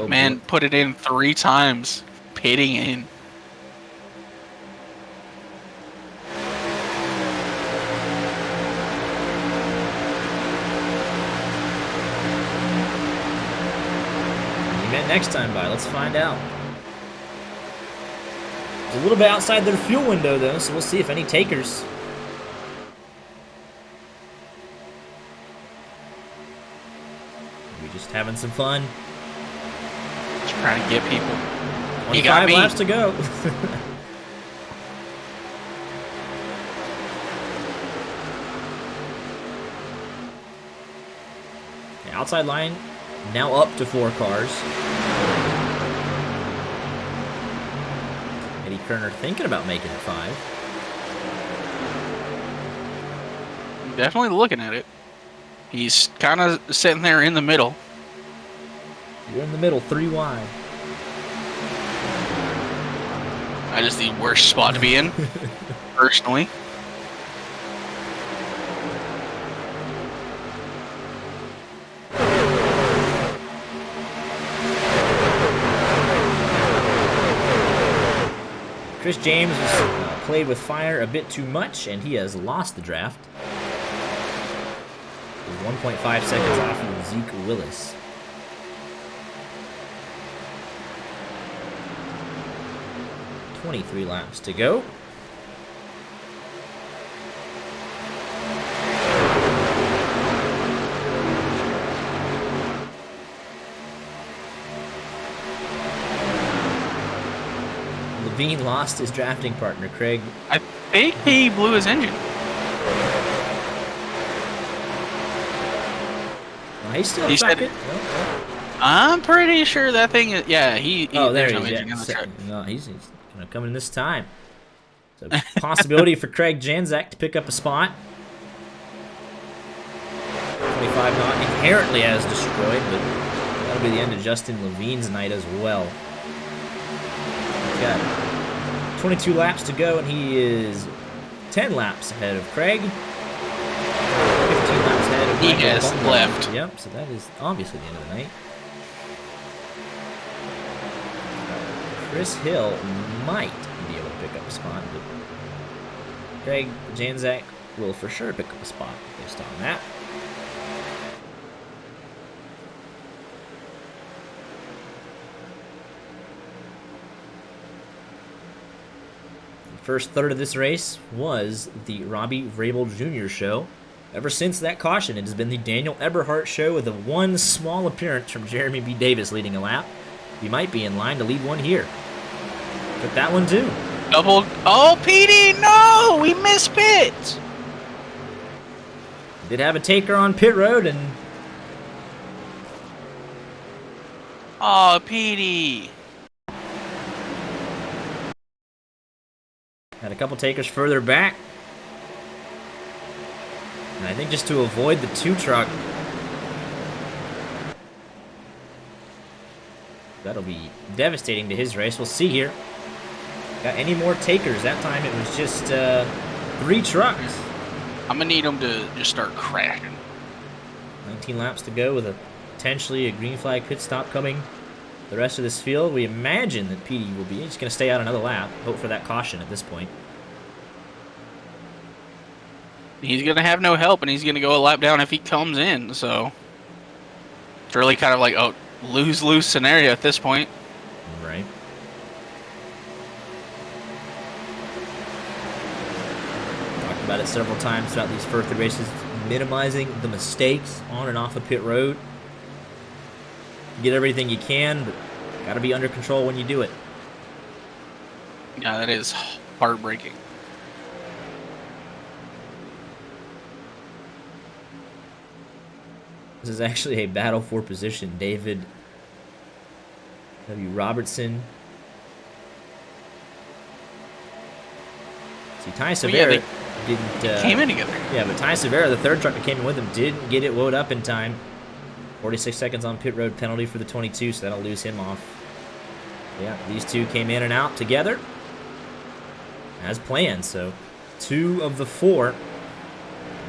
Man, put it in 3 times. Pitting in. You meant next time by. Let's find out. It's a little bit outside their fuel window, though, so we'll see if any takers. We're just having some fun. Just trying to get people. 25 laps to go. The outside line now up to 4 cars. Eddie Kerner thinking about making it 5. Definitely looking at it. He's kind of sitting there in the middle. You're in the middle, 3 wide. That is the worst spot to be in, personally. Chris James has played with fire a bit too much, and he has lost the draft. He's 1.5 seconds off of Zeke Willis. "23 laps to go. Levine lost his drafting partner, Craig. I think he blew his engine. He's still said second. I'm pretty sure that thing is. Yeah, he Oh, there there's he no is. engine in the truck. No, he's gonna come in this time. So possibility for Craig Janzak to pick up a spot. 25 not inherently as destroyed, but that'll be the end of Justin Levine's night as well. He's got 22 laps to go, and he is 10 laps ahead of Craig. 15 laps ahead of He Michael has Butler. left. Yep, so that is obviously the end of the night. Chris Hill might be able to pick up a spot, but Craig Janzak will for sure pick up a spot based on that. The first third of this race was the Robbie Vrabel Jr. show. Ever since that caution, it has been the Daniel Eberhardt show with a one small appearance from Jeremy B. Davis leading a lap. He might be in line to lead one here. Took that one too. Double. Oh, PD, no! We missed pits! Did have a taker on pit road, and Oh, PD. had a couple takers further back. And I think just to avoid the 2 truck, that'll be devastating to his race. We'll see here. Got any more takers? That time it was just 3 trucks. I'm going to need him to just start crashing. 19 laps to go with a potentially a green flag pit stop coming. The rest of this field, we imagine that PD will be just going to stay out another lap. Hope for that caution at this point. He's going to have no help, and he's going to go a lap down if he comes in, so it's really kind of like a lose-lose scenario at this point. Right. Talked about it several times throughout these first 3 races, minimizing the mistakes on and off the pit road. Get everything you can, but got to be under control when you do it. Yeah, that is heartbreaking. This is actually a battle for position. David W. Robertson See, Ty yeah, Severa they didn't... came in together. Yeah, but Ty Severa, the third truck that came in with him, didn't get it woed up in time. 46 seconds on pit road penalty for the 22, so that'll lose him off. Yeah, these two came in and out together as planned, so 2 of the 4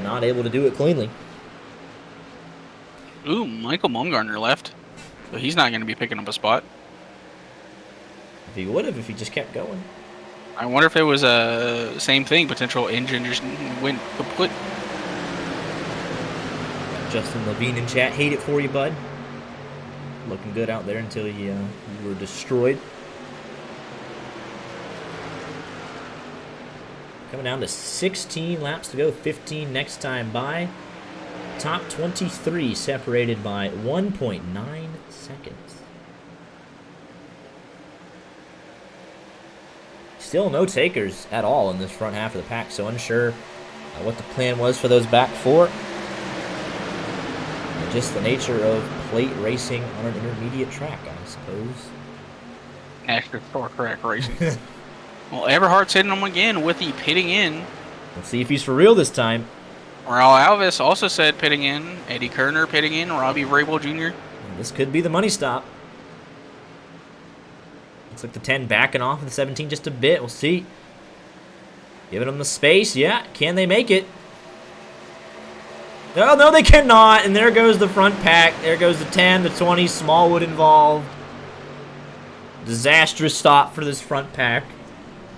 not able to do it cleanly. Ooh, Michael Mumgarner left. But he's not going to be picking up a spot. If he would have, if he just kept going. I wonder if it was a same thing. Potential engine just went kaput. Justin Levine in chat, hate it for you, bud. Looking good out there until you were destroyed. Coming down to 16 laps to go, 15 next time by. Top 23 separated by 1.9 seconds. Still no takers at all in this front half of the pack, so unsure what the plan was for those back 4. And just the nature of plate racing on an intermediate track, I suppose. NASCAR Star Track Racing. Well, Eberhardt's hitting him again with the pitting in. Let's see if he's for real this time. Raul Alves also said pitting in. Eddie Kerner pitting in. Robbie Vrabel Jr. This could be the money stop. Looks like the 10 backing off of the 17 just a bit. We'll see. Giving them the space. Yeah, can they make it? Oh, no, they cannot. And there goes the front pack. There goes the 10, the 20, Smallwood involved. Disastrous stop for this front pack.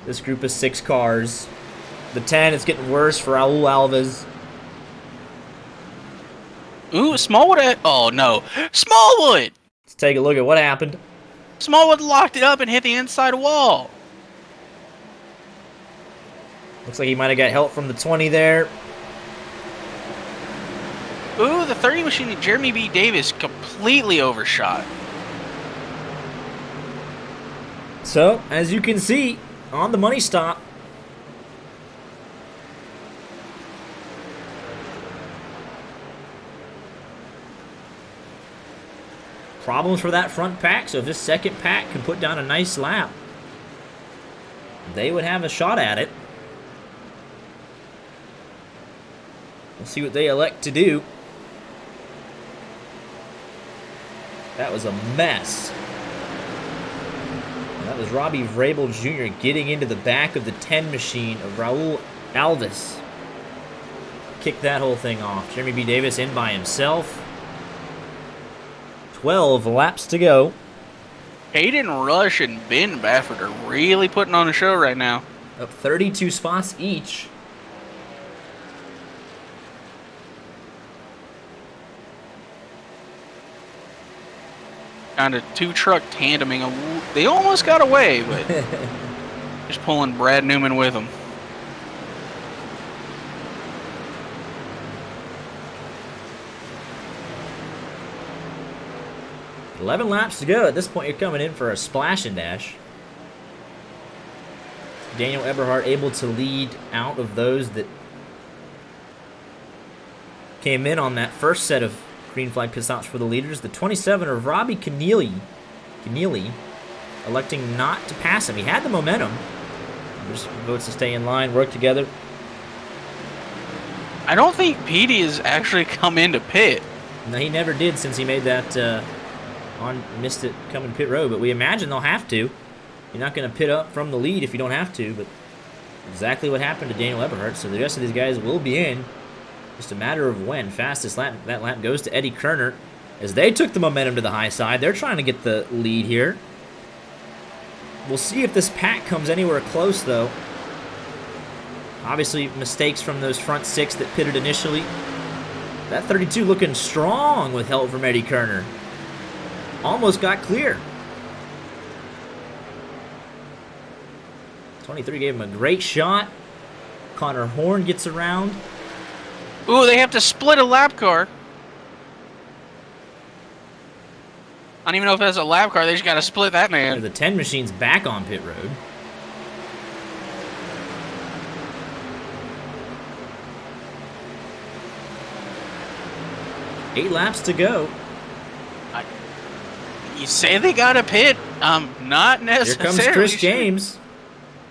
This group of 6 cars. The 10, it's getting worse for Raul Alves. Ooh, Smallwood. Oh, no. Smallwood! Let's take a look at what happened. Smallwood locked it up and hit the inside wall. Looks like he might have got help from the 20 there. Ooh, the 30 machine, Jeremy B. Davis, completely overshot. So, as you can see, on the money stop, problems for that front pack, so if this second pack can put down a nice lap, they would have a shot at it. We'll see what they elect to do. That was a mess. And that was Robbie Vrabel Jr. getting into the back of the 10 machine of Raul Alves. Kicked that whole thing off. Jeremy B. Davis in by himself. 12 laps to go. Hayden Rush and Ben Baffert are really putting on a show right now. Up 32 spots each. Kind of 2-truck tandeming. They almost got away, but just pulling Brad Newman with them. $11 laps to go. At this point, you're coming in for a splash and dash. Daniel Eberhardt able to lead out of those that came in on that first set of green flag pit stops for the leaders. The 27 of Robbie Keneally electing not to pass him. He had the momentum. Just votes to stay in line, work together. I don't think Petey has actually come into pit. No, he never did since he made that missed it coming pit road, but we imagine they'll have to. You're not going to pit up from the lead if you don't have to, but exactly what happened to Daniel Eberhardt, so the rest of these guys will be in. Just a matter of when. Fastest lap, that lap goes to Eddie Kerner as they took the momentum to the high side. They're trying to get the lead here. We'll see if this pack comes anywhere close, though. Obviously, mistakes from those front 6 that pitted initially. That 32 looking strong with help from Eddie Kerner. Almost got clear. 23 gave him a great shot. Connor Horn gets around. Ooh, they have to split a lap car. I don't even know if that's a lap car. They just got to split that man. The 10 machine's back on pit road. Eight laps to go. You say they got a pit? Not necessarily. Here comes Chris sure. James.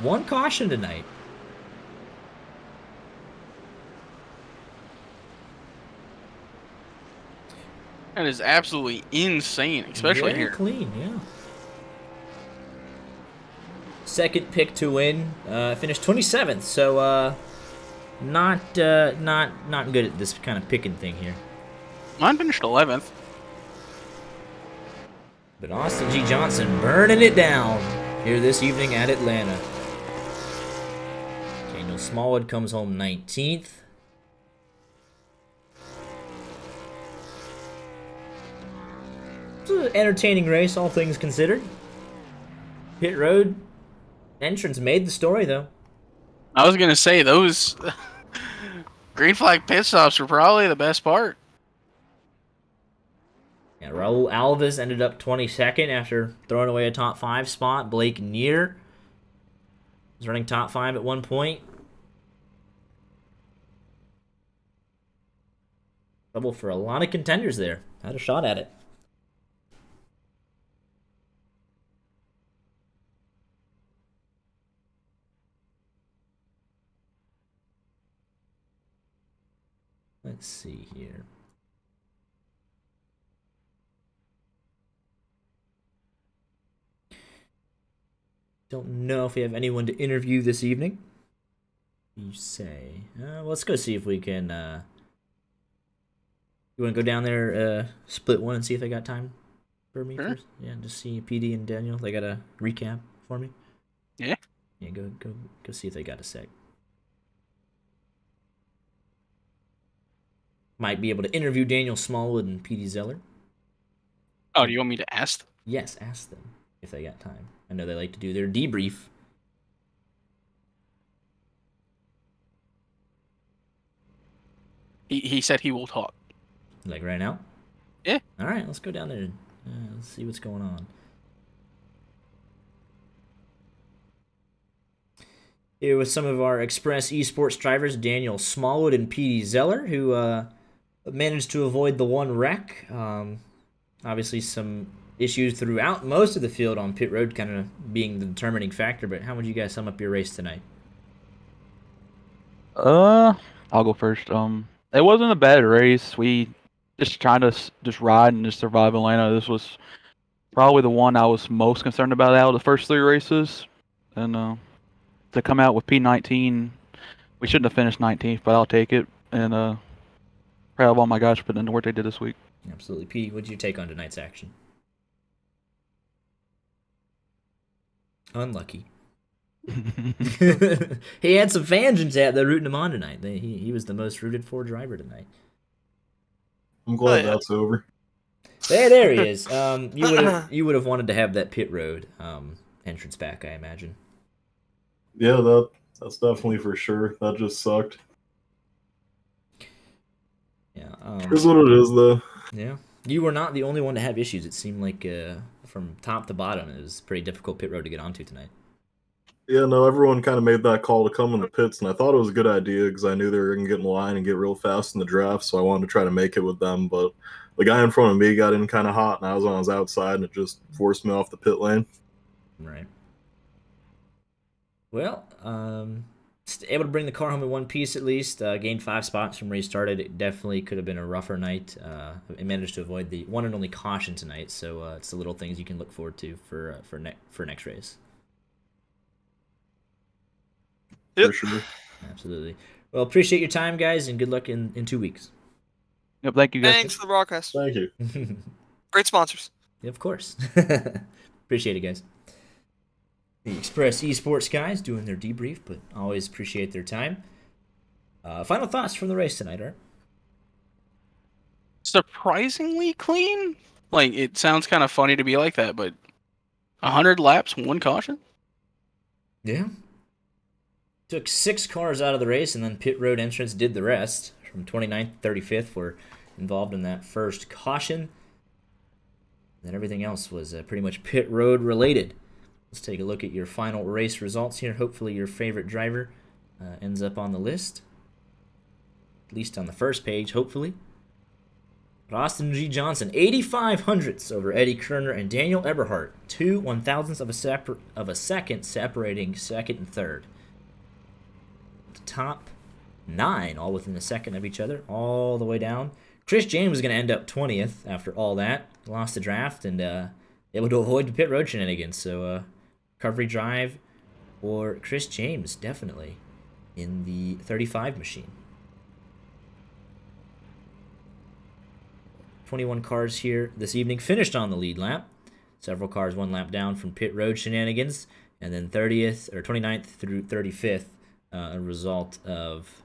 One caution tonight. That is absolutely insane, especially Very here. clean, yeah. Second pick to win. Finished 27th, so not good at this kind of picking thing here. Mine finished 11th. But Austin G. Johnson burning it down here this evening at Atlanta. Daniel Smallwood comes home 19th. It's an entertaining race, all things considered. Pit road entrance made the story, though. I was gonna say those green flag pit stops were probably the best part. Yeah, Raul Alves ended up 22nd after throwing away a top 5 spot. Blake Neer was running top 5 at one point. Trouble for a lot of contenders there. Had a shot at it. Let's see here. Don't know if we have anyone to interview this evening. You say. Let's go see if we can. You want to go down there, split one, and see if they got time for me Sure. first? Yeah, just see PD and Daniel. They got a recap for me. Yeah. Yeah, go see if they got a sec. Might be able to interview Daniel Smallwood and PD Zeller. Oh, do you want me to ask them? Yes, ask them if they got time. I know they like to do their debrief. He said he will talk. Like right now? Yeah. All right, let's go down there and let's see what's going on. Here with some of our Express Esports drivers, Daniel Smallwood and PD Zeller, who managed to avoid the one wreck. Obviously, some issues throughout most of the field on pit road, kind of being the determining factor. But how would you guys sum up your race tonight? I'll go first. It wasn't a bad race. We just trying to just ride and just survive Atlanta. This was probably the one I was most concerned about out of the first 3 races, and to come out with P19, we shouldn't have finished 19th, but I'll take it. And proud of all my guys for putting in the work they did this week. Absolutely, PD. What did you take on tonight's action? Unlucky. He had some fans in chat that were rooting him on tonight. He was the most rooted for driver tonight. I'm glad that's over. There he is. You would have wanted to have that pit road entrance back, I imagine. Yeah, that's definitely for sure. That just sucked. Yeah. Here's what it is, though. Yeah. You were not the only one to have issues. It seemed like from top to bottom, it was a pretty difficult pit road to get onto tonight. Yeah, no, everyone kind of made that call to come in the pits, and I thought it was a good idea because I knew they were going to get in line and get real fast in the draft, so I wanted to try to make it with them. But the guy in front of me got in kind of hot, and I was on his outside, and it just forced me off the pit lane. Right. Well, able to bring the car home in one piece at least. Gained 5 spots from where he started. It definitely could have been a rougher night. It managed to avoid the one and only caution tonight, so it's the little things you can look forward to for next race. For sure. Absolutely. Well, appreciate your time, guys, and good luck in 2 weeks. Yep, thank you guys. Thanks for the broadcast. Thank you. Great sponsors. Yeah, of course. Appreciate it, guys. The Express Esports guys doing their debrief, but always appreciate their time. Final thoughts from the race tonight, Art? Surprisingly clean. Like, it sounds kind of funny to be like that, but 100 laps, 1 caution. Yeah. Took 6 cars out of the race, and then pit road entrance did the rest. From 29th to 35th were involved in that first caution. Then everything else was pretty much pit road related. Let's take a look at your final race results here. Hopefully your favorite driver ends up on the list. At least on the first page, hopefully. Austin G. Johnson, 8,500ths over Eddie Kerner and Daniel Eberhardt. 2 1,000ths of a second separating second and third. The top 9, all within a second of each other, all the way down. Chris James is going to end up 20th after all that. Lost the draft and able to avoid the pit road shenanigans. So, recovery drive for Chris James, definitely, in the 35 machine. 21 cars here this evening finished on the lead lap. Several cars 1 lap down from pit road shenanigans, and then 30th or 29th through 35th, a result of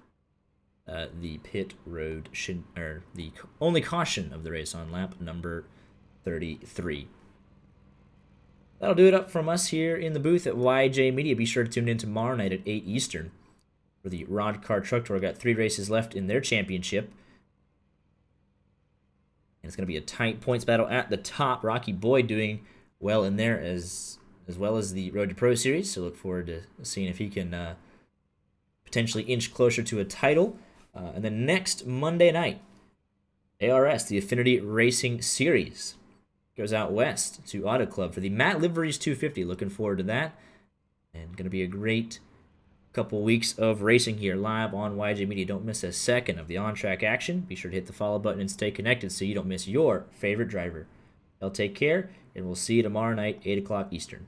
the pit road or the only caution of the race on lap number 33. That'll do it up from us here in the booth at YJ Media. Be sure to tune in tomorrow night at 8 Eastern for the Rod Car Truck Tour. Got 3 races left in their championship. And it's going to be a tight points battle at the top. Rocky Boyd doing well in there as well as the Road to Pro Series. So look forward to seeing if he can potentially inch closer to a title. And then next Monday night, ARS, the Affinity Racing Series, goes out west to Auto Club for the Matt Liveries 250. Looking forward to that. And going to be a great couple weeks of racing here live on YJ Media. Don't miss a second of the on-track action. Be sure to hit the follow button and stay connected so you don't miss your favorite driver. Y'all take care, and we'll see you tomorrow night, 8 o'clock Eastern.